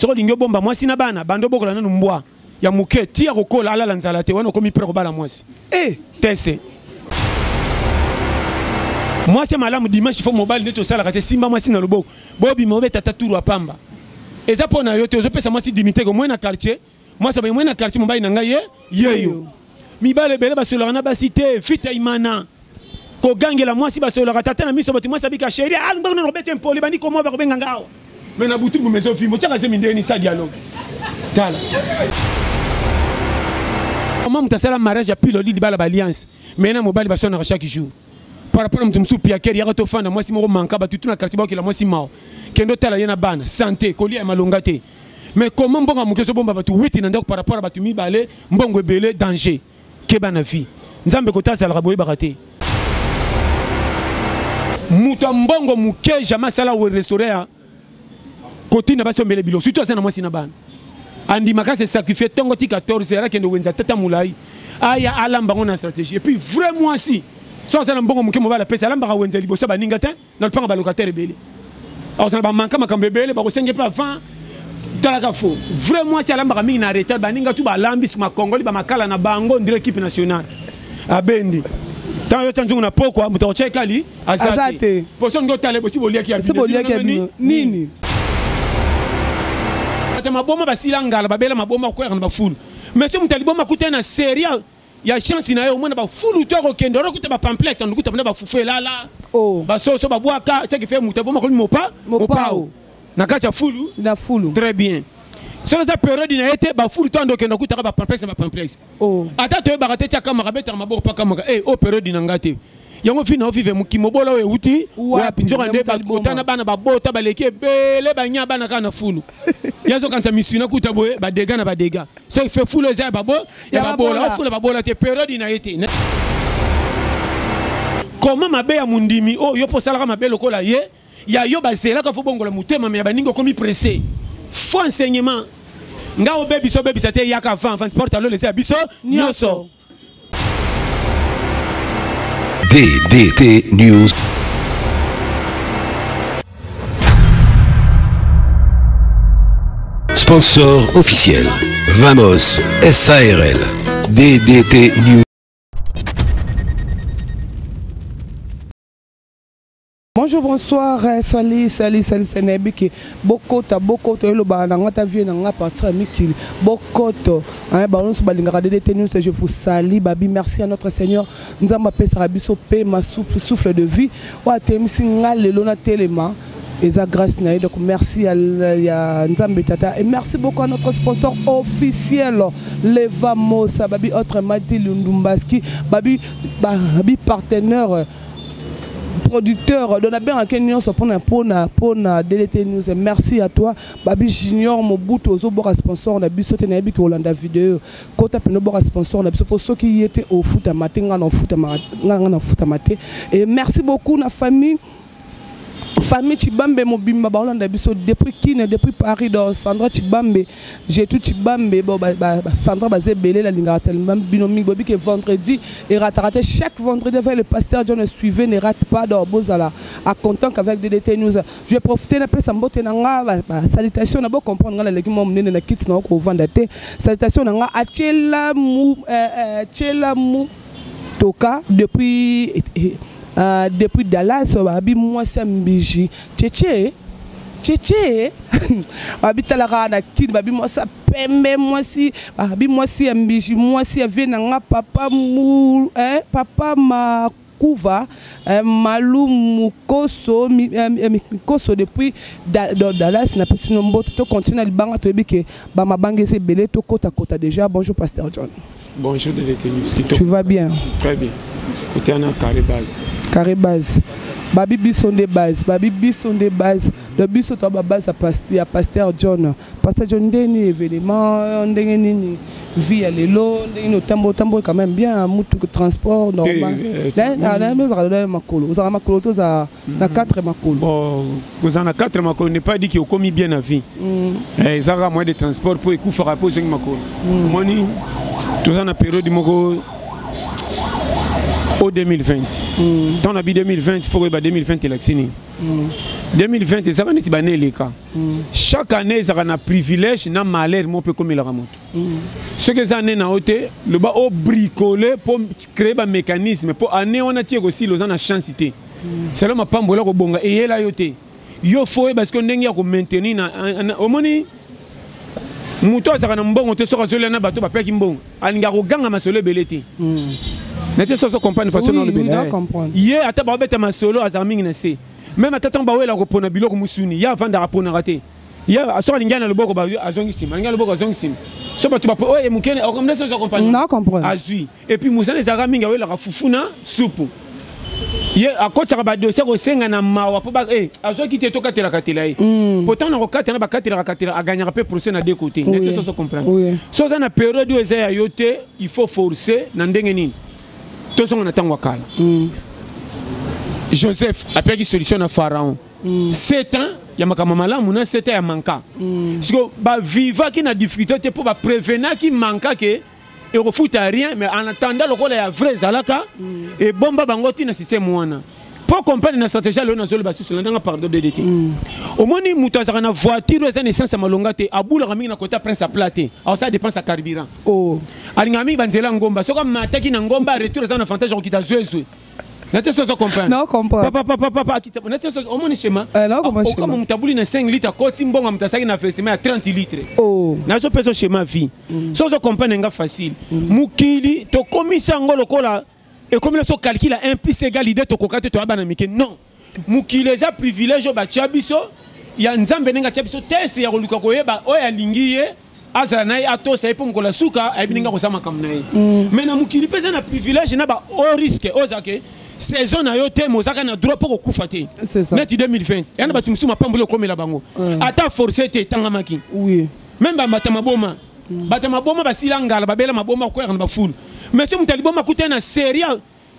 soko lingo bomba mwasi na bana bando bokola nanu mbwa ya muke tia kokola ala lanzala te wana komi pre ko bala mwasi teste mwasi malamu dimanche fo mobile neto sala kate simba mwasi na loboko bobi mobe tata turu apamba eza pona yo te ozopesa mwasi dimité ko mwena quartier mwasi ba mwena quartier mobile na ngai yeyo mibale bele basolaka na basite fita imana ko gangela mwasi basolaka tata na miso bati mwasi abika chérie ngba na robete mpoli bani ko mo ba ko benga ngao mais na butu mezo fimo tshaka ze mindeni sa dialogue tala comment mutasala mariage ya pilo li bala alliance mais na mobile basona chaque jour par rapport à mon soupi à qui y'a tout fan moi si mon manque bah tout na quartier bah qui la moi si mort kendo tala yana bana santé colis à malongate mais comment bon mon keso bomba batu 8 nandok par rapport à batu mi balé mbongo belé danger ke bana vie nzambe kota sala raboye barate muta mbongo muke jamais sala au restaurant côté na baso mbele bilo surtout ça na moi si na bana andi makase sacrifier tongo ti 14 heures kendo wenza tata mulai aya alamba ngona stratégie et puis vraiment si so ça na mbongo muke mobala pesa alamba wenza liboso baninga te na lpanga ba locataire belé alors ça ba manka makambe belé ba ko senge pas avant talaka fo vraiment si alamba mingi na retard baninga tu ba lambi sur ma congoli ba makala na bango ndire équipe nationale abendi tant yo tanjungu na poko muto cheka li azate poson ngo tale bosi bolia ki arbitre nini maboma basila ngala babela maboma ko na bafulu mais ce mutaliboma kutena série ya chance na yo mwana bafulu to ko kendo ro kutaba pamplex ndukuta bana bafufe lala ba soso ba bwaka teki fe mutaboma ko mopa na kacha fulu na fulu très bien sur cette période ina été bafulu to ndo kendo kutaka ba pamplex ata to ba ratete kama rabeta maboko pa kama période ina ngate yango fina ofive mukimobola we uti wa pinjoka nde ba kotana bana ba bota ba leke bele ba nya bana kana fulu yazo kanta misina kuta boye ba dega na ba dega so fait fulu za ba bo ya ba bola fulu ba bola te période ina été comment mabe ya mundimi yo posala mabe lokola ye ya yo ba zela ka fo bongola mutema me ba ningo komi pressé faux enseignement nga o bebi so bebi c'était yaka van porte alo laisser biso nyoso DDT News. Sponsor officiel Vamos SARL. DDT News. Bonjour, bonsoir, salut, c'est Nebiki. Bokoto, le banana, ta vie n'a pas partir à Mikil. Bokoto, un ballon sur Balinga DDT News, je vous salue, Babi, merci à notre Seigneur. Nous avons appelé Sarabiso, paix, ma souffle de vie. Ou à Temsinga, le Lona Téléma. Et ça, grâce à donc merci à Nzambe Tata. Et merci beaucoup à notre sponsor officiel, Levamos, Babi, autre Madi Lundumbaski, Babi, partenaire. Producteur de la bien à Kenya pour DDT News. Merci à toi Babi Junior Mobutu Ozobora sponsor na biso te na yebi ko Holanda vidéo kota peno bora sponsor na biso pour ceux qui étaient au foot à matin ngana foot à matin et merci beaucoup na famille Chibambe mobimba ba Holanda biso depuis Kine depuis Paris dans Sandra Chibambe j'ai tout Chibambe Sandra bazé belé la linga tellement binomi bobi que vendredi et raté chaque vendredi avec le pasteur John suivez ne rate pas dans Bozala à content qu'avec DDT News je vais profiter na pesa mbote na nga salutation na bo comprendre la légume mnene na kits na ko vendre te salutation na nga achela mu toka depuis Dallas, Babi moi c'est Mbiji. Tchétché. Babi talara na kid, Babi moi ça pembe moi si, Babi moi si Mbiji, moi si venanga papa mou, papa ma kuva, malou mukoso, mikoso depuis Dallas na pesi nombo to continue à libanga to bike, ba ma bangese belé to kota déjà. Bonjour pasteur John. Bonjour DDT News. Tu vas bien? Très bien. Côté en carré base. Babi bison de base. Le biso to base à pasteur John. Pasteur John deni événement ndengeni vie à l'élo ndengeni tambo quand même bien mutu transport normal. Là mais za makolo. Za makolo to za na 4 makolo. Bon, vous en a 4 makolo n'est pas dit qu'il commis bien la vie. Ça a moins de transport pour écouffer rapport 5 makolo. Moni tout ça na période moko au 2020. Dans la vie 2020, il faut que 2020 électionné. 2020 ça va neti bané les cas. Chaque année ça a un privilège na malheur mon peut comme la ramonte. Ce que ça année na hauteur le bas au bricoler pour créer un mécanisme pour année on a tiré aussi les gens na chancité. C'est là ma pambola ko bonga et là yoté. Yo faut parce que ndenge ya ko maintenir na au moni muto ça na mbongo te soka zole na bato ba peki mbongo. Alinga ko ganga masolo beleti. N'était pas comprendre façon dans le belé. Hier ata ba beta masolo azaming na se. Même à temps bah ouais la repona biloko musuni ya vanda rapona raté ya so linga na loboko ba azongi sim linga loboko azongi sim so ba tu ba oh mukene comme ça so comprendre non comprendre azui et puis musana zara minga ouais la fufuna soupe ya akota ba dossier ko senga na mawa po ba azoki te toka tela katela pourtant na kokata na ba katela a gagner peu procès na deux côtés n'était ça so comprendre so ça na période où ezaya yote il faut forcer na ndenge nini to so na tangwa kala Joseph a pris solution à Pharaon. 7 ans, il y a ma maman là, 7 ans, il y a manqué. Parce que bah vivant qui n'a difficulté pour bah prévenir qui manque que et refute à rien, mais en attendant le rôle est vrai zalaka et bon bah bangoti na système moana. Pour comprendre la stratégie là on a sur le bas sur l'endroit pardon de dété. Au moins ni mutaza na voiture les essence malonga te abula rami na kota prince à platé. Alors ça dépend sa carburant. Oh. Alingami banzela ngomba soka mataki na ngomba retour za na avantage okita zwe. N'était pas comprendre. Non, comprendre. Papa, n'était pas au moins schéma. Comme on tabouli na 5 litres, quand on bon amtasaki na festival à 30 litres. Oh. Na so peso schéma vie. So comprendre nga facile. Mukili to komisa ngolo kola et comme le so calcule un plus égal idée to kokate to abana mike non. Mukili za privilège ba chabiso ya nzambe nenga chabiso tese ya koluka koyeba o ya lingiye azala na ato sa epo ngola suka abininga ko sama kamna ye. Mais na mukili pesa na privilège na ba au risque ozake saison na yo te mozaka na droit pour kufa te. C'est ça. Net 2020. Yana batumsu mapambolo comme la bango. Ata forcé te tangamaki. Oui. Même ba matamaboma. Batamaboma basila ngala babela maboma ko yana ba full. Mais ce mutaliboma kuta na série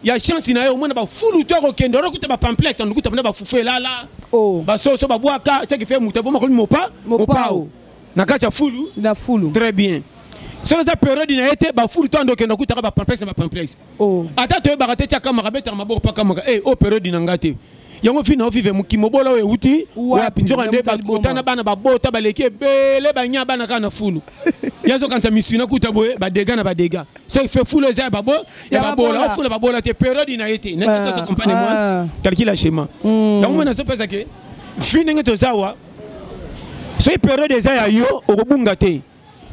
ya chance na yo mona ba full to ko kendo ro kuta ba complexe nduku ta ba fufe la la. Oh. Ba so ba boaka ce qui fait mutaboma ko mopa. Mopao. Na kacha full. Na full. Très bien. Sur la période il a été ba full temps donc na kuta ba complexe. Oh. Ata to ba raté tia kamera beta maboko pa kamera au période ngate. Yango fina ofive mukimobola we uti wa pinjora nde ba kotana bana ba bota ba leke bele ba nya bana kana full. Yazo kanta misina kuta boye ba dega na ba dega. So il fait full za ba bo ya ba bola full ba bola te période il a été. N'est ça se compagne moi. Calcule le schéma. Donc on a so pesa que fini ngeto zawa. So période za ya yo okubunga te.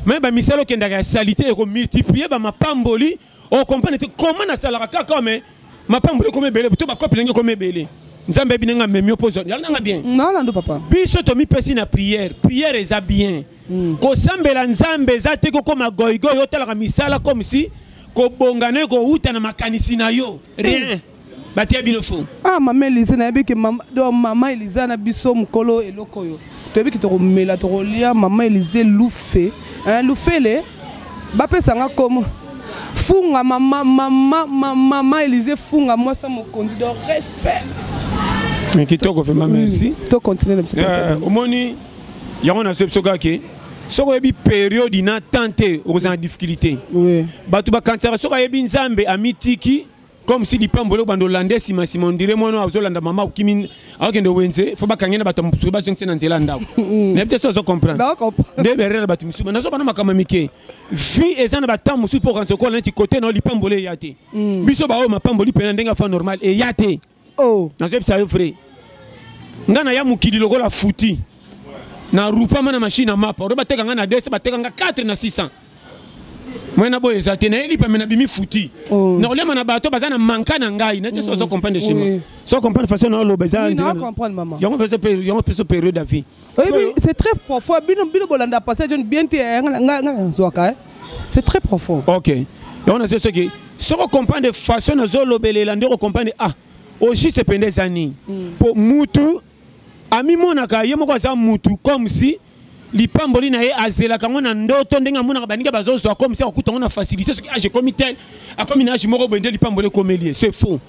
Mais bah misalo qui est salité et multiplier bah ma pamboli on comprend comment na salara kaka mais ma pamboli comme belé tout ba couple comme belé nzambe binanga memio pozo yalla nga bien non non papa biso to mi pesi na prière est bien ko sambela nzambe za te ko comme goigo yo tala misala comme si ko bongane ko uta na makanisi na yo rien batia bino fo ah maman Elisa na bi ke maman Elisa na biso mkolo eloko yo to bi ki to mela to lia maman Elisa loufe Loufele, bapé sanga comme funga maman Élysée funga moi ça me conduit de respect. Mais qui t'en fait ma merci. To continuer le petit. Au moni, y a on a ce soga qui, soga ebi période ina tenter aux en difficulté. Oui. Batu ba kantsara soga ebi nzambe amitiki. Comme si les pambolo bandolandais si on dirait moi non azolanda mama ukimi akende wenze faut ba kangena bato suba 5 na nzelanda mais peut-être ça comprendre de berre bato musuba nazo bana makama mike fi ezana batam musu pour quand ko lenti côté non li pambolo yate biso ba o mapamboli pena ndenga fa normal et yate oh nazo ça frère ngana ya mukidi lokola futi na rupa mana machine map ro bateka ngana 2 bateka nga 4 na 600. Moi na boye za tena eli pa mena bimi futi na olema na bato bazana manka na ngai na so comprendre chez moi so comprendre façon na lo bazana non comprendre maman yango peut période de vie oui c'est très profond bino bolanda passer jeune bien nga zoaka c'est très profond OK on a ce que so comprendre de façon na zo lobelela ndeko comprendre ah aussi c'est pendant des années pour mutu ami monaka yemo kwa za mutu comme si lipamboli na ye azela kango na ndoto ndenga mona baninga bazozo comme si okuta ngona facilité ce que j'ai commis tel a comme na jimoko bende lipamboli comme lié c'est faux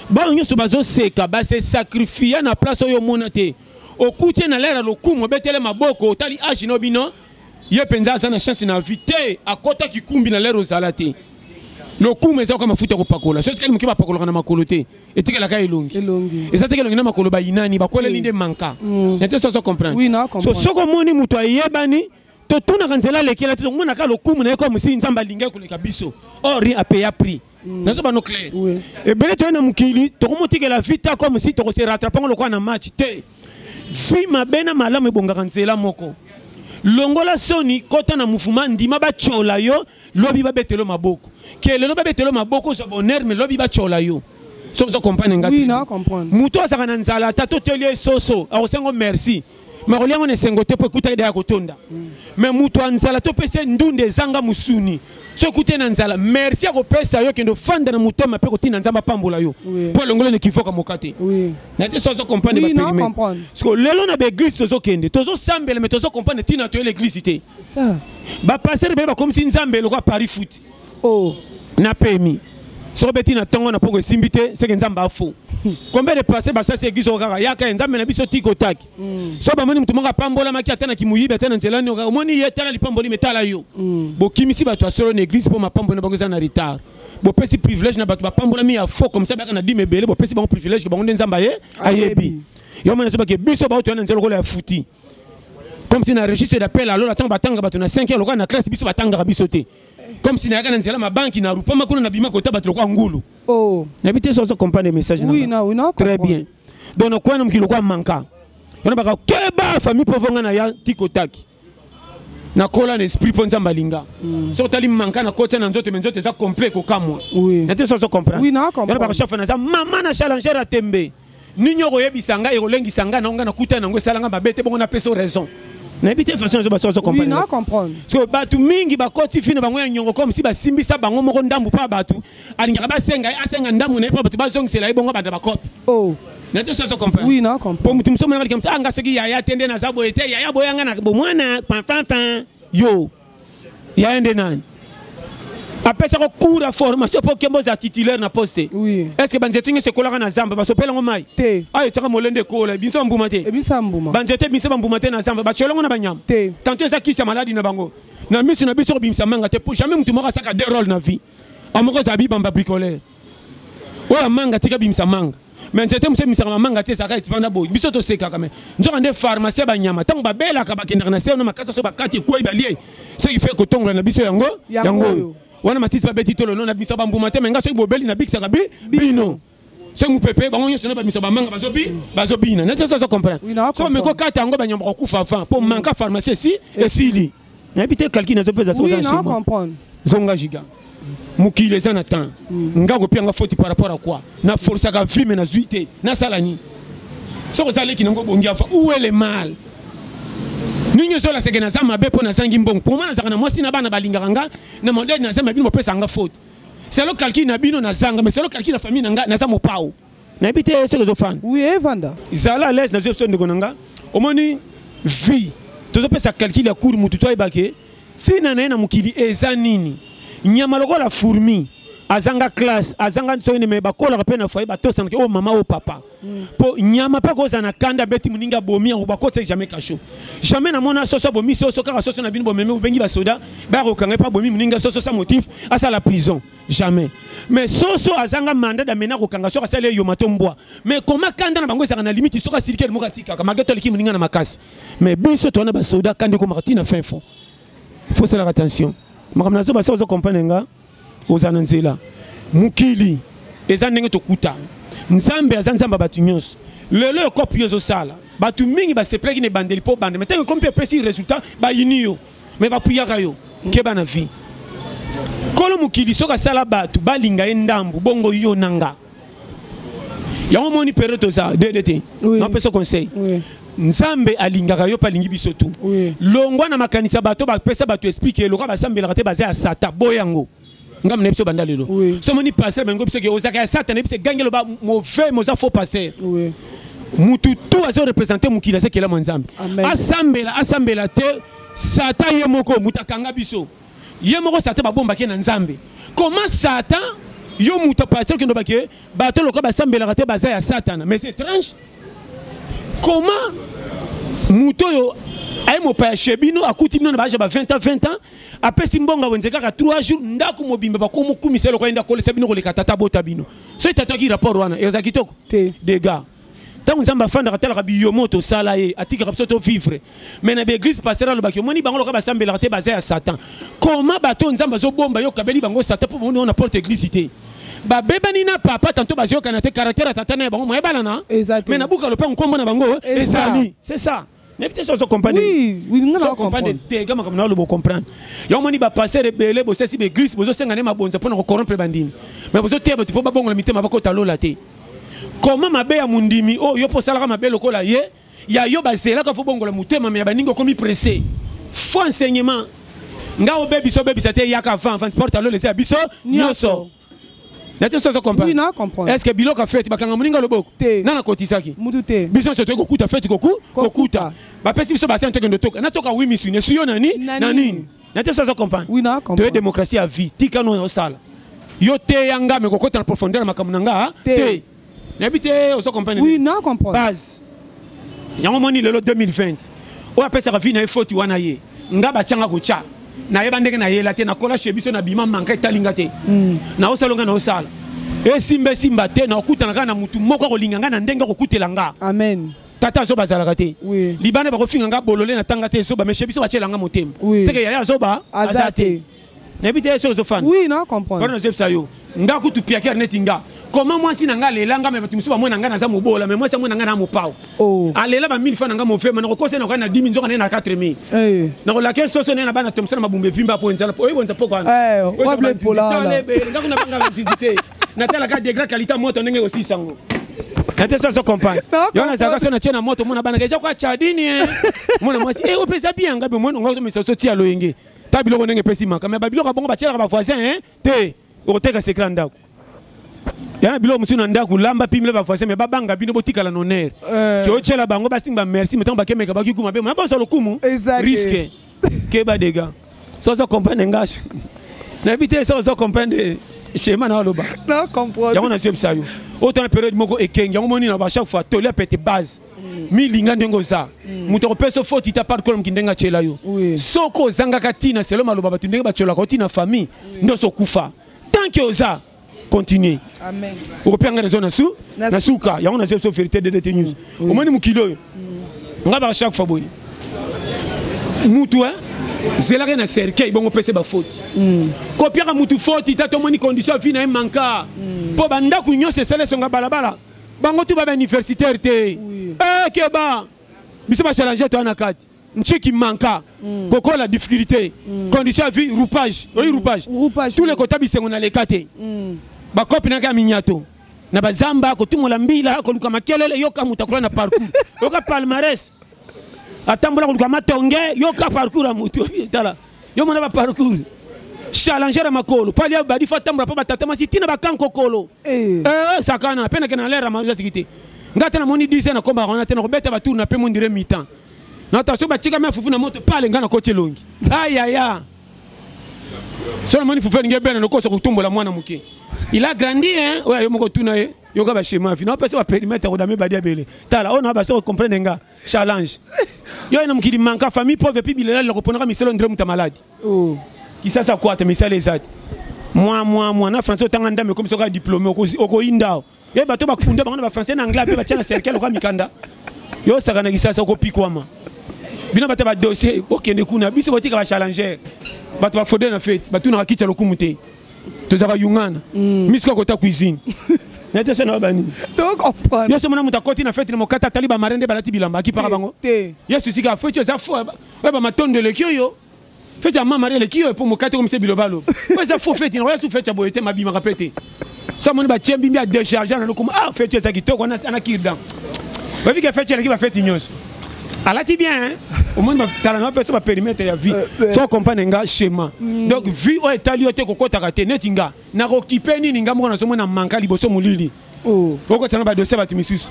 ba nyoso bazo seka ba se sacrifier na place oyo mona te okuti na lera lokumo betele maboko tali agi no bino ye penza za na chance na vite akota kikumbi na lera ozalate le coup mais ça comme mafuta ko pakola so tikali mukiba pakola na makolo te etikala ka elongi et ça tikali na makolo ba inani ba kola linde manka nete so comprendre oui na comprendre so ko moni muto ayebani to tuna kanzela lekela to mona ka le coup na ko musi nzamba linga ko leka biso or rien a payé prix nazo ba no clair et bele to na mukili to ko motikela vita comme si to ko se rattraper le ko na match te fi mabena malamu bonga kanzela moko longola soni kota na mufuma ndima ba chola yo lobi ba betelo maboko ke lelo ba betelo maboko so bonheur mais lobi ba chola yo so comprendre ngati oui na comprendre muto asaka na nzala tato telie soso akosengo merci mais oliango ne sengote po kuta ida kotonda mais muto anzala to pese ndunde zanga musuni so kuta na nzala merci akopesa yo kendo fanda na mutema pe kotina nzamba pambola yo po longola ne kifoka mokate oui na te so comprendre ba périmètre parce que lelo na be église tozo kende tozo sambela mais tozo comprendre tina to l'église té c'est ça ba passer be ba comme si nzambe lo kwa Paris foot oh na pemi so beti na tongo na poko simbité c'est que nzamba faux combien de passer ba ça c'est église okaka yaka nzambe na biso tiko taki so ba moni mutumoka pambola maki atana kimuyibe atana nzelani okaka moni yetala lipamboli metala yo bo kimisi ba to solo na église po mapambo na bango na retard bo pesi privilège na ba to pambola mi ya faux comme ça ba na dime belé bo pesi bango privilège ke bango nzamba ye ayebi yo mona so ba ke biso ba to na nzelo ko la futi comme si na registre d'appel alors attend batanga ba to na 5 heures na classe biso batanga biso te comme si na yaka na nzela ma banki na rupa makuna na bima kota batlo kwa ngulu oh n'habitez so comprendre les messages oui na très bien donc quoi nom kilo kwa manka yona baka keba famille povonga na ya tikotaki na kola na esprit ponza mbalinga so tali manka na kota na nzoto menzoto za complet ko kamwa oui n'habitez so comprendre oui na comprendre yona baka chef na za mama na challenger a tembe ninyo ko yebisanga e kolengisa na nga na kuta na ngo salanga babete bongo na peso raison n'habitez façon zo baso comprendre oui na comprendre so batu mingi bakoti fina bango ya nyongo comme si basimbisa bango moko ndambu pa batu alingaka asenga ndambu na pa batu bazongisela ibongo banda bakopi oh nete so comprendre oui na comprendre po mutu msomo na kamsa anga soki ya tende na zabo ete ya boyanga na bomwana fanfan yo ya ende nani apesa ko cours formation pour que moza titulaire na poste oui est-ce que banzetinga se kolaka na zamba basopela ngomai te ay tsaka molende kola binso mbuma te ebisa mbuma banzete binso mbuma te na zamba bacholongo na banyama te tantôt ça qui sa maladie na bango na misu na biso bimsa manga te pour jamais mutu moko saka deux rôles na vie amoko zabi bamba bricolaire o manga tika bimsa manga mais nzete muso bimsa manga te saka etivanda boy biso to seka quand même nzoka nde pharmacie banyama tango babela ka bakenda na seno makasa so bakati ko ibalie ce qui fait que tongo na biso yango wana matiti babeti tolo non na bimsa bambuma te menga so bobeli na biksa kabi bino c'est mon pépé bango nyonso na bamisa bamanga bazobina nete so comprendre so meko kata yango banyama ko kufa avant pour manka pharmacie si et sili n'habite calcul na zo pesa so oui non comprendre zonga giga mukile za na temps ngako pia nga faute par rapport à quoi na force ka vie mais na zuité na salani so zaleki nango bongi afa où est le mal ninyo so la sekena za mabe po na zangi mbong pour moi na zaka na mwasi na bana balingaka nga na modèle na za mabino pesa nga faute c'est le calcul na bino na zanga mais c'est le calcul na famille nga na za mopao na habite ce que zo fan oui evanda izala l'aise na zo so ndeko nanga omoni vie tozo pesa calcul ya cours mutu to ibake fina na mukili eza nini nyama lokola fourmi azanga classe azanga ntoni me bakola pe na foyer bato sanke o mama o papa po nyama pa ko zana kanda beti muninga bomi en bakota jamais cacho jamais na mona soso bomi soso kaka soso na bino bomeme bengi ba soda ba ko kanga pa bomi muninga soso sa motif asa la prison jamais mais soso azanga mandat d'amena ko kanga soka sale yo matombwa mais comment kanda na bango ezaka na limite soka sirike mo katika kama geto liki muninga na makasi mais biso to na ba soda kande ko martina fin fond il faut faire attention makamna zo ba soso comprendre ozana nzela mukili eza ndenge tokuta nzambe aza nzamba batu nyonso lelo ekopi yo ezosala batu mingi baseplaki ne bandeli po bande mais ntango kompi epesi résultat bayini yo mais bapuyaka yo keba na vie kolo mukili soki asala batu balinga ye ndambu bongo yo nanga yango moni période toza DDT napesa conseil nzambe alingaka yo palingi biso tu longwa na makanisa bato bapesa bato explique loka basambelaka te baza ya sata boyango ngam na biso banda lelo so moni pasteur bengo biso ke ozaka ya sata na biso gangelo ba mauvais moza faux pasteur mutu tu azo représenter mukila se kela nzambe asambela te sata ye moko mutakanga biso ye moko sata babomba ke na nzambe comment satan yo muta pasteur ke ndobake bato loka basambela te baza ya satana mais c'est étrange comment muto yo aye mopaya chebino akuti bino na baje ba 20 ans apesi mbonga wenzeka ka 3 jours ndako mobimba ba ko mukumisa lo ko enda kolesa bino ko le katata bota bino so itataki rapport wana yoza kitoko des gars tant nzamba fanda katala biyomoto sala ye atika kapso vivre mais na l'église pastorale bakyo moni bango loka basambela te basé à Satan comment bato nzamba zo bomba yo kabeli bango Satan pour on porte église té ba beba ni na papa tantôt bazio kana te caractère tata na bango moyebala na mais na buka lopa nkombo na bango ezali c'est ça mais peut-être ça comprendre oui on comprendre des gars comme na lo comprendre yo moni ba passer rebelle bo sesi l'église bozo senga ne mabonza pour na corrompre bandini mais bozo te ba tu pas bongo la mitema ba ko talo la te comment mabe ya mundimi oh yo posalaka mabe lokola ye ya yo bazela ka fo bongo la mutema mais ya baningo komi pressé faux enseignement nga obebiso bebisa te yaka avant porte alo laisser biso nyoso nete so comprendre oui na comprendre est-ce que biloko a fait bakanga muninga loboko nana kotisaki mutu te biso so to kokuta fait kokuta ba pesi biso ba sente kendo toka na toka oui misu ne suyo nani nete so comprendre oui na comprendre de démocratie à vie tika no yo sala yo te yanga me kokota na profondeur makamunanga te n'habite oso comprendre oui na comprendre base yango moni lelo 2020 o apesa ka vie na faute wana ye nga ba tianga ko cha na yeba ndenge na yela te na kola chebiso na bima manka talinga te na osalonga na osala e simba te na okuta na kana mutu moko ko linganga na ndenge ko kutela nga amen tata zo bazalaka te oui libane ba ko finga nga bolole na tanga te zo ba me chebiso ba chelanga motema c'est que yaya zo ba azate na bité so zo fan oui na comprendre na zepsa yo nga kutu piaker netinga comment moi si nanga lelanga mais tu musuba moi nanga na za mobola mais moi c'est moi nanga na mopao oh alela ba 1000 francs nanga mo fe mais na ko na kana 10 000 nzoka na 4000 na ko la ke soso na bana tomsana mabumbe vimba po nzala po ebonza poko ana wable pola nga kuna banga vantité na tala ka degré qualité moto ndenge aussi sango na te so comprendre yo na zaka so na chena moto mona bana keja kwa chadini mona moi o pesa bien ngabe mona ngo mi so tia loyenge tabilo ko ndenge pesi maka mais ba biloko bongo ba tiela ba voisin te o teka secret ndako yana bilo musu na ndako lamba pimile ba voisin mais babanga bino botikala noner ki o chela bango basimba merci metant ba kemeka ba kikuma be ma ba so lokumu risque ke ba dega so comprendre ngash na bité so comprendre schéma na loba na comprendre yango na sep sayo autant période moko ekeng yango moni na ba chaque fois to le pete base mi linga ndengo za muto ko peso faute ita par kolom kindenga chela yo soko zanga katina selo maloba batu ndenge ba chola ko tina famille ndo so kufa tant que oza continuer amen okopanga na zona su na suka yango na so vérité de DT news omoni mukilo yo ngaba chaque fois boy mutu zelaka na cercueil bongo pese ba faute kopiaka mutu faute itato moni condition vie na manka po banda ku nyose sele songa balabala bango tu ba universitaire te ke ba biso ba challenger to na kati nchiki manka koko la difficulté condition vie roupage tous les côtés bisengo na lekate ba copie na ka minyato na bazamba ko tumola mbila ko luka makelele yoka mutakula na parcours yoka palmarès atambola ko luka matonge yoka parcours amutu tala yo mona ba parcours challenger makolo pali abadi fatambola pa batata masitina bakanko kolo sakana pena ke na lera ma sikite ngata na moni 10 na komba rona tena ko beta ba tour na pe mondire mi-temps na attention ba chika me fufu na moto pale ngana ko chelongi aya solo moni fufu nge bena no ko so kutumbola mwana muke il a grandi ouais yo moko tuna yo ka ba schéma fi no pesa ba périmètre ko dame badia bele tala on ba so comprendre nga challenge yo ina mukili manka famille pauvre puis bilela le reprendra miselo ndre muta malade qui ça quoi te miselo ezati moi na français tanga ndame comme so ka diplômé oko inda ye bato ba kufunda bango ba français na anglais pe ba tena cercle ko mikanda yo saka na kisasa ko pikwama bino bata ba dossier okende kuna biso botika ba challenger bato ba fodé na fait bato na kitcha lokumute tozaka yungana misko ko ta cuisine nete sena bani donc comprendre yo somona muta koti na fête na mokata taliba marende balati bilamba ki para bango yesu sika fo za fo ba matondo le kyoyo fête ya mama le kyoyo pour mokata comme c'est bilobalo za fo fête na yesu fête ya boyete mabima répéter ça mon ba tchembi bia décharger na lokuma fête za kitoko na kirdan ba vi que fête ya ki ba fête nyos alati bien au monde tala na personne ba périmètre ya vie so comprendre nga schéma donc vie o etali ote kokota kate netinga na occuper nini nga moko na somo na manka liboso mulili oko tsana ba dossier ba timisus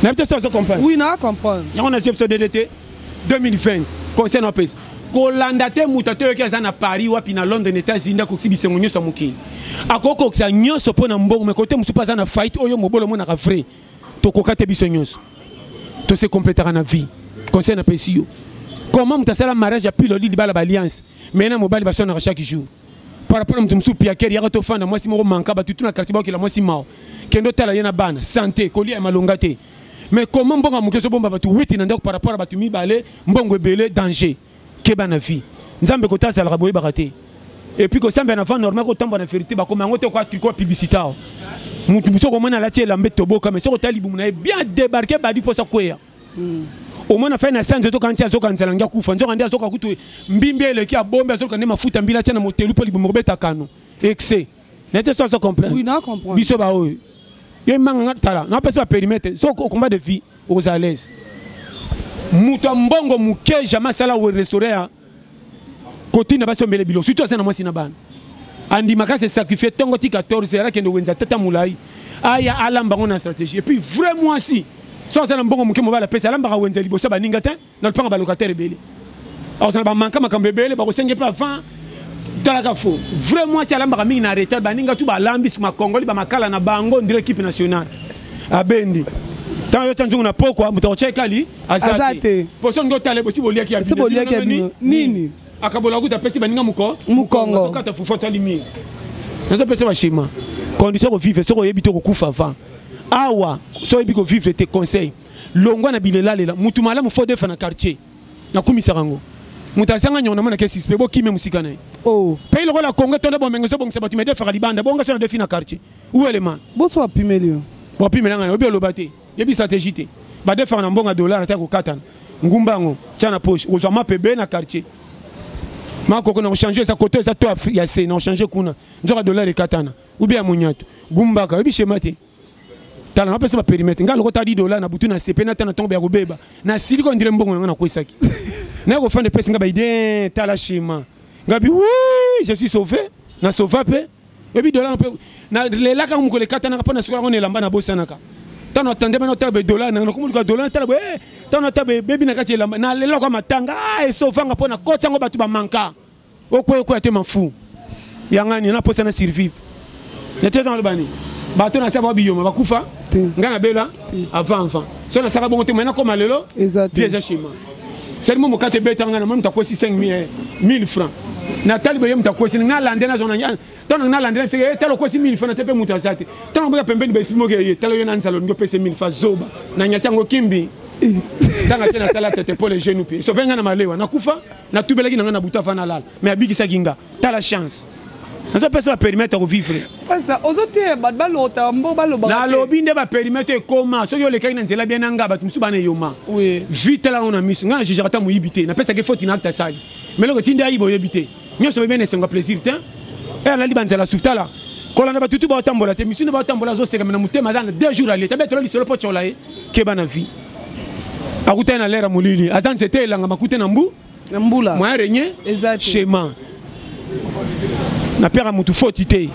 na peut-être so comprendre oui na comprendre yango na episode DDT 2020 concerne opes kolanda te mutato yo kiza na Paris wapi na Londres États-Unis ndako ksibisengo nyoso mukili akoko ksa nyoso pona mbongo me kote musupa za na fight oyo mobolo mona ka vrai to kokate biso nyoso to se complétera na vie concerne pesio comment mutasala mariage ya pilo li bala alliance mais na mobali ba sona chaque jour par rapport à mutumsu piaker ya to fanda moi si mo manka ba tutuna quartier ba ki la moi si mao kendo tala yena bana santé kolia malonga te mais comment mbonga mukeso bomba batu 8 na ndako par rapport à batu mibale mbongo ebele danger ke bana vie nzambe ko tasa la boye bakate et puis ko sambe na fa normal ko tambo na vérité ba koma ngoto ko tricot publicitaire mutu buso ko mona la tiela mbeto boka mais soko tali bumuna bien débarquer ba di posa kwea au moins na fa na sanze to kantia zo kanzala ngia kufa nzo kandia zo ka kutu mbimbi ele ki abombe zo kande mafuta mbila tena motelu po libumo beta kanu excès n'était ça comprendre oui na comprendre biso ba o yo manga tala na pesa périmètre so combat de vie aux à l'aise mutu mbongo muke jamais sala au restaurant côté na baso mbele bilo surtout sana mwasi na bana andi makase sacrifier tongo ti 14 era kendo wenza tata mulai aya alamba ngona stratégie et puis vraiment si so sana mbongo muke mobala pesa alamba wenza liboso baninga te na lpanga ba locataire bele alors ça ba manka makambe bele ba ko senge pas avant talaka fo vraiment si alamba mingi na retard baninga tu ba lambi suma Congoli ba makala na bango ndire équipe nationale abendi tant yo tanzungu na pokwa mutaocheka li azate poso ngo tale bosi bolia ki abili nini akabola kuta pesi baninga mukongo kata fufota limi nazo pesa ba shima condition ko vivre so ko yebito ko kufa avant awa so yebi ko vivre te conseil longwa na bilela lela mutu malamu fo defa na quartier na kumisa rango mutasanga nyona mona ke suspect bo kime musika na oh pays le la Congo tonda bo mengo so bongisa batu mede fa libanda bonga so na defi na quartier où est le man bo so apimelio bo apimelanga obi olobate yebi stratégie te ba defa na mbonga dollar ta ko katana ngumbango tchana poche o zama pebe na quartier mako ko na changer sa côté sa to ya c'est na changer kuna nzoka dollar e katana ou bien munyato gumbaka yebi chemate tala na pesa ba périmètre ngalo ko ta $10 na butu na CP na tana tombe ya kobeba na siliko ndire mbongo na ko isaki na ko fande pesa ngaba ide tala shima ngabi oui je suis sauvé na sauva pe yebi dollar na lela ka mko le katana ka pona sukala ngone lamba na bosana ka tano attendé maintenant tala be dollar na ko mulika dollar tala be tano tabe bebi na kati lamba na lela ko matanga e sauvanga pona kota ngo batu ba manka okwe te mafu yangani na posa na survivre n'était dans le bani bato na saba biyoma bakufa ngana bela avant so na saka bongo te maintenant comme lelo piège chez moi seulement mo kate beta ngana mo mtakosi 1000 francs na talibe yem mtakosi na lande na zona nyana tono na lande fike talo kosi 1000 francs te pe mutasate tono mboka pembeni ba espimo ke talo yo na nzalo ngo pese 1000 francs zoba na nyachango kimbi danga tena sala tete pour les jeunes puis so venga na malewa na kufa na tubelaki na ngana buta fa na lala mais abikisa ginga ta la chance nazo pesa ba périmètre ko vivre pasa ozote ba lota mbo ba loba na lobi nde ba périmètre comment so yo le kai na nzela bien nga ba tumsu bana yoma oui vite la on a mis ngana je jarata mu yibité na pesa ke faute na acte sali mais lo ko tinde ayibo yebité nyoso bien esenga plaisir te e la libanza la sufta la kola na ba tutu ba tambola te misu na ba tambola zo seka na mutema za 2 jours ali tabe tolo lisolo po chola e ke bana vie akuta na lera mulili azan c'était langa makute na mbula moi renye schéma na père mutu faute te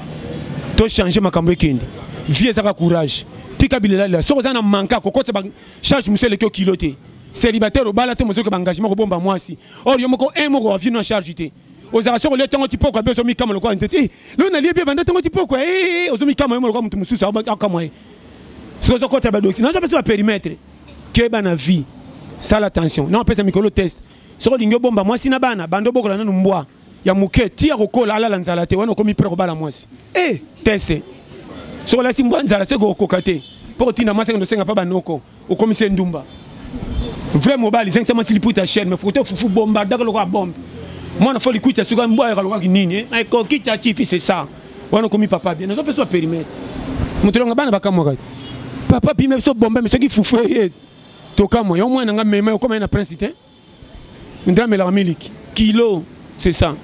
to changer makambo ekende vie ça courage tika bilela la so na manka kokotsa ba charge monsieur le kilo te célibataire bala te monsieur ko engagement ko bomba mwasi or yo moko un moko vie no charge te ozara so le tongo tipo ko beso mi kama ko ntete lo na liebe banda tongo tipo ko ozomi kama yo ko mutu mususu akama so zo kota ba doki na zo pesa périmètre ke bana vie ça l'attention non pesa mikolo test so lingo bomba mwasi na bana bando bokola na mbwa ya muke tia kokola ala la nzala te wana komi pre ko bala mwasi test so la simbwa nzala se ko kokate pour tina mwasi ndo senga pa banoko o komise ndumba vraiment bali 500 mwasi liputa chaîne mais faut fufu bomba dakalo ko bombe mwana foli kuita suka mbwa ya ko nini ay ko kita chifi c'est ça wana komi papa bien no pesa périmètre mutulonga bana bakamwa kati papa pime so bomba mais so ki fufu toka moi au moins nga meme comme un prince te ndra mela miliki kilo c'est ça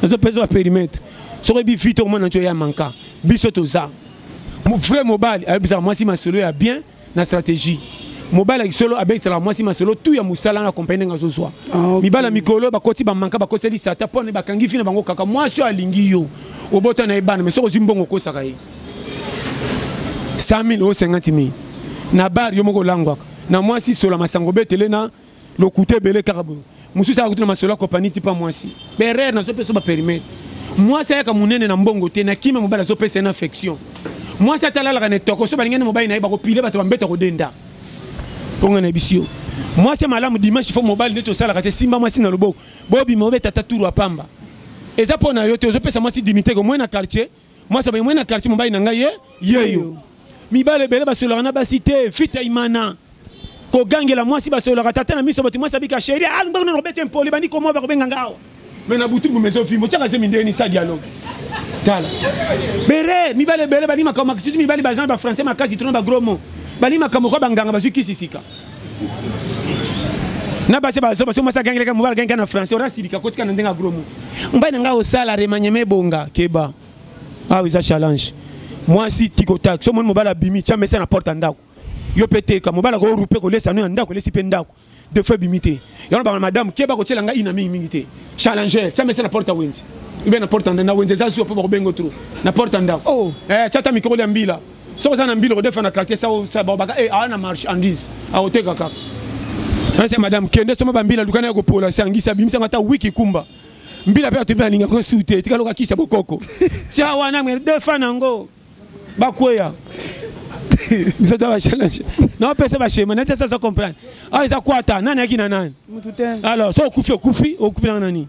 ça pèse à périmètre so rebi vite au moins na ya manka biso to za mo vrai mobile a bizarre moi si ma solo ya bien na stratégie mobile avec solo avec ça moi si ma solo tout ya musala na compagnie nga zo zwa mibala mikolo ba koti ba manka ba koseli sata pone ba kangi fina bango kaka moi so alingi yo obota na ibana mais so ko zimbongo ko saka yi 100 000 ou 50 000 na bar yo moko langwaka na moi si solo masango betele na le coûté belé carabo musu sa coûté na masolo compagnie tipa moi si berer na so pesa ba périmètre moi ça ka munene na mbongo te na kima mobala so pesa na affection moi ça tala la ne toko so ba ngene mobile na ba ko pile ba to mbeta ko denda ponga na bisio moi c'est malamu dimanche faut mobile neto sala kate simba moi sina loboko bobi mobe tata turu apamba eza pona yo te ozopesa moi si dimité ko moi na quartier moi ça ba moi na quartier mobile na ngai yeyo mibale bele basola na basité fita imana ko gangela moi si basola tata na miso bati moi sabika chéri ngba na robete mpoli bani ko mo ba ko benga ngao mais na butu mu maison film tiaka zeminde ni sa dialogue tala bere mibale bele bani makama kisi mibale bazan ba français makazi tono ba gros mot bani makamo ko banganga bazuki sisika na base bazo baso masa gangela ka mobile gangana français ora silika kotika na ndenga gros mot mbai na ngao sala remanyeme bonga keba ah oui ça challenge moi si tikotak so mon mobile abimi tia mesa na porte ndako yo pété ka mobile ko rupe ko lesa no ndako lesi pe ndako de fois bimité yo ba madame keba ko tshela nga ina mingi te challenger tia mesa na porte wenzi ibe na porte ndana wenzi za so po ba bengo tro na porte ndako oh tata mikro ya mbila so za na mbila ko defa na quartier sa ba ba na marchandise a oteka kaka c'est madame kende so ba mbila dukana ko pola sangisa bimisa ngata wiki kumba mbila pe atubela ninga ko sute tika loka kisa bokoko tia wana mwe defa nango bakweya vous êtes à challenge non pesa ba shema nete ça comprendre ah isa kwata nani akina nani alors so kufi na nani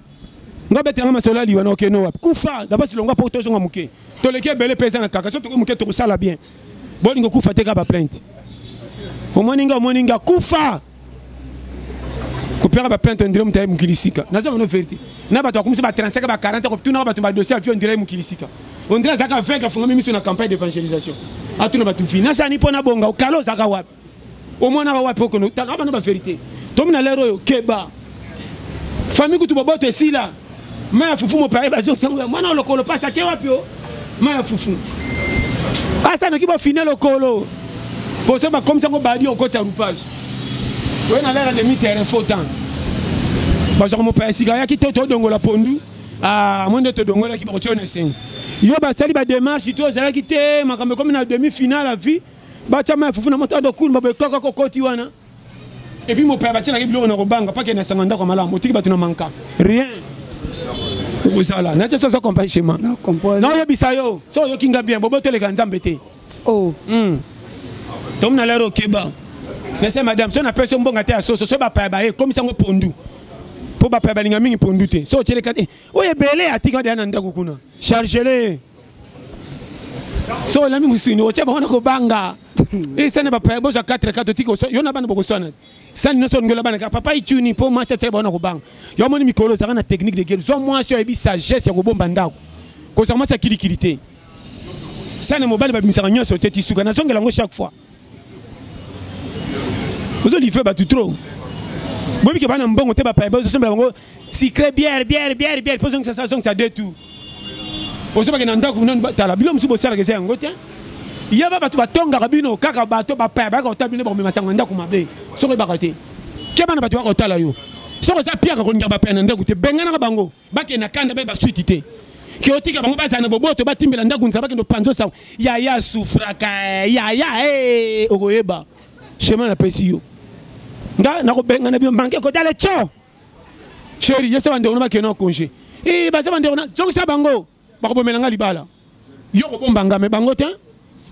ngobete ngama sola liwa no keno wapi kufa d'abord silonga po to zonga muke to leke bele pesa na kaka so to muke to sala bien bolingo kufa teka ba plainte omoninga kufa kopera ba plainte ndire mutaye mukilisika nazo no vérité na bato akumisa ba 35 ba 40 ko tuna bato ba dossier avion ndire mukilisika on dirait zaka vaincre fonga mimi sur la campagne d'évangélisation atuna batu fina ça ni pona bonga okalo zaka wapi au moins na wapi ko no tana ba vérité to mina lero yo keba famille kutu boboto esila ma fufu mo pare ba zo sango mwana lokolo pasa ke wapi o ma fufu asa no kibo final lokolo pour ça ba comme ça ko ba di o côté roupage ouais na l'air de mi terrain faut temps ba zo mo pare sika ya ki to dongo la pondu ah mon de to dongo la ki ba ko tshone seng yo ba sali ba démarche to zala ki te makambe comme na demi finale la vie ba chama fufu na moto do kun ba be kaka ko koti wana et puis mon père ba tina ki bilo na robanga pas que na sanganda ko malamu tiki ba tuna manka rien vous ça là na tsa ça comprendre chez moi non comprendre non yebisa yo so yo kinga bien bobo tele ka nzambe te oh tom na lero keba mais c'est madame so na personne mbonga te aso so ba pa ba e comme ça ngo pondu po ba pa ba linga mingi pondu te so tele ka o yebele atika de na ndako kuna charger so la mingi sino o cheba ona ko banga e sana ba pa bo za 4 tiko so yo na bana boko sona sani no so ngola bana ka papa ituni po marché très bona ko banga yo moni mikolo za na technique de guerre so moi so ebi sagesse ya ko bomba ndako ko sa moi sa kilikilité sani mobile ba misaka nyoso te tisuka na zongela ngo chaque fois vous avez fait battu trop bobi ke bana mbongo te ba pa bo so sembla ngo secret bière po zong ça détour o se ba ke na ndako non tala bilo msubo sala ke se ngote ya ba batu batonga kabino kaka bato ba pa ba ko tabine ba masanga ndako mabe so ko bakate ke bana batu ba ko tala yo so ko sa pia ko ngaba pa na ndako te bengana ka bango ba ke na kanda ba suite te ki otika bango ba zana boboto ba timbela ndako nza ba ke no panzo sa ya sufraka ya ogoyeba chemin na pesi yo nga na ko benga na bi manke ko dale cho chéri yesa bande ona ba ke no congé ba sa bande ona donc sa bango ba ko bomela nga libala yo ko bomba nga me bango te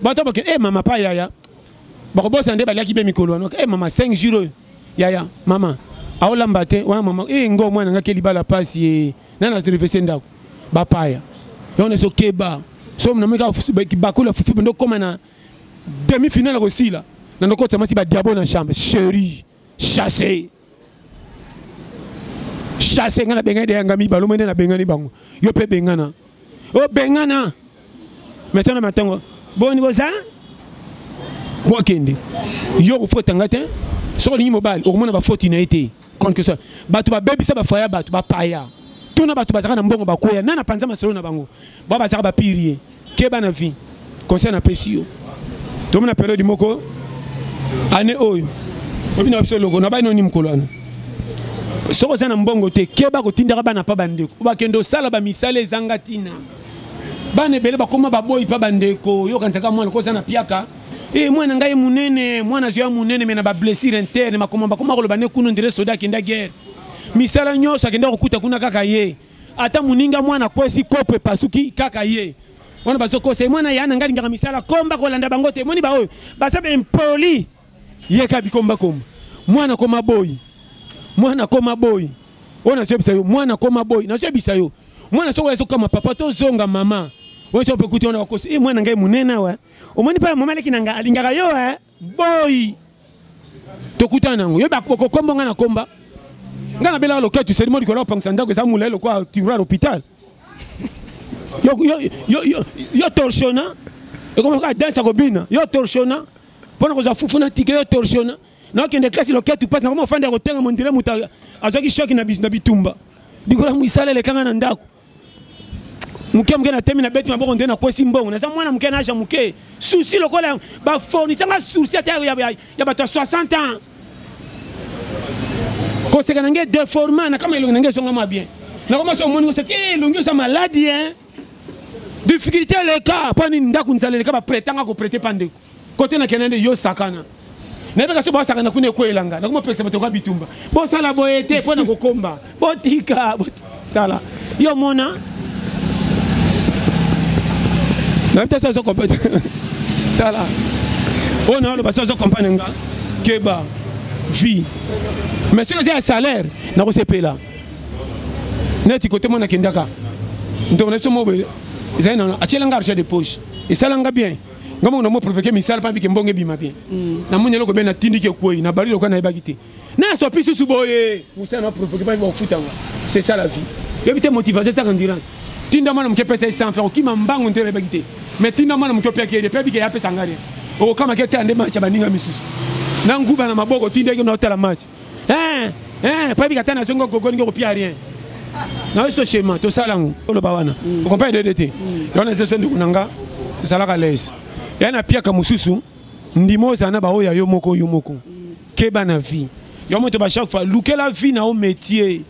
bato ba ke mama pa yaya ba ko bosa nde ba laki be mikolo no mama 5 jours yaya mama aolamba te wana mama ngo mwana nga ke libala pasi na na traverser ndako ba paya yo ne so keba so mna meka ba kula fufu ndo koma na demi finale ko sila na ndoko tsama si ba diabo na chambre chéri chassé ngana benga de ngami balo mende na benga ni bango yo pe bengana o bengana maintenant matango boni boza bo kende yo ko fota ngate so ni mobile o mona ba foti na été kon que ça batu ba bebisa ba faya batu ba paya tuna batu ba zaka na mbongo ba koya nana panza masolo na bango ba zaka ba pirie ke bana vie conseil na pesio to mona période moko ane oyo obina absolument na ba no ni mkolwana so ko sana mbongo te ke ba ko tindaka bana pa bandeko ba kendo sala ba misale zangatina bane bele bakoma baboyi pa bandeko yo kanzaka mwana ko sana piaka mwana ngai munene mwana zo ya munene mena ba blessure interne makoma bakoma ko lobane kuno ndire soda kenda guerre misala nyosa kenda kokuta kuna kaka ye ata muninga mwana kwesi kope pasuki kaka ye wana bazoko se mwana yana ngali ngaka misala komba ko landa bangote moni ba oyo basabe impoli yeka bikomba komba mwana koma boy ona sebisa yo mwana koma boy na sebisa yo mwana so weso kama papa to zonga mama weso pe kuti ona wakosi mwana ngai munena wa omoni pa mama leki nanga alingaka yo boy to kutana ngo yo ba ko komba ngana komba ngana bela lo ketu serimo dikola pangsa ndako za mulelo kwa tirar hôpital yo torsiona e como ka dança gobina yo torsiona pona ko za fufuna tike yo torsiona na kende classe lo ketu passe na como fanda ko tenga mondire muta azaki shoki na bitumba dikola muisale le kanga na ndako muke na temi na beti maboko ndena kwesi mbongo na za mwana muke na aja muke souci lokola ba foni sanga souci ata ya ba 60 ans ko se kanange déformant na kama ilongo nange songa ma bien na koma so moni ko se ilongo sa maladie hein difficulté le cas pani ndako nzale le cas ba prétanga ko prêter pandeko côté na kenende yo sakana na beka so ba sakana kune ko elanga na koma peksa batoka bitumba bo sala boyete pona ko komba botika tala yo mona na peut-être ça compte tala on a le passage compagnie nga keba vie mais si c'est un salaire na ko sepela neti côté mona kindaka donc na somo be zaina achelanga argent de poche et ça langa bien ngamo na mo provoquer misal pa bike mbonge bima bien na munyelo ko be na tindike koi na bali ko na ebakite na so pisi suboye musa na provoquer pa ba futanga c'est ça la vie y a une motivation ça endurance tinda mwana mke pesa sans faire ki mambango ndere ebakite mais tinda mwana mke pia ke bike ya pesa ngari o kama ke tande match baninga misusu na nguba na maboko tinda ke na hôtel match pa bike tana songo gogo ngo pia rien na so schéma to salangu lo bawana on comprend DDT yona zese ndikunanga salaka les yana pia ka mususu ndimo zana ba oya yo moko keba na vie yo moto ba chaque fois luke la vie na au métier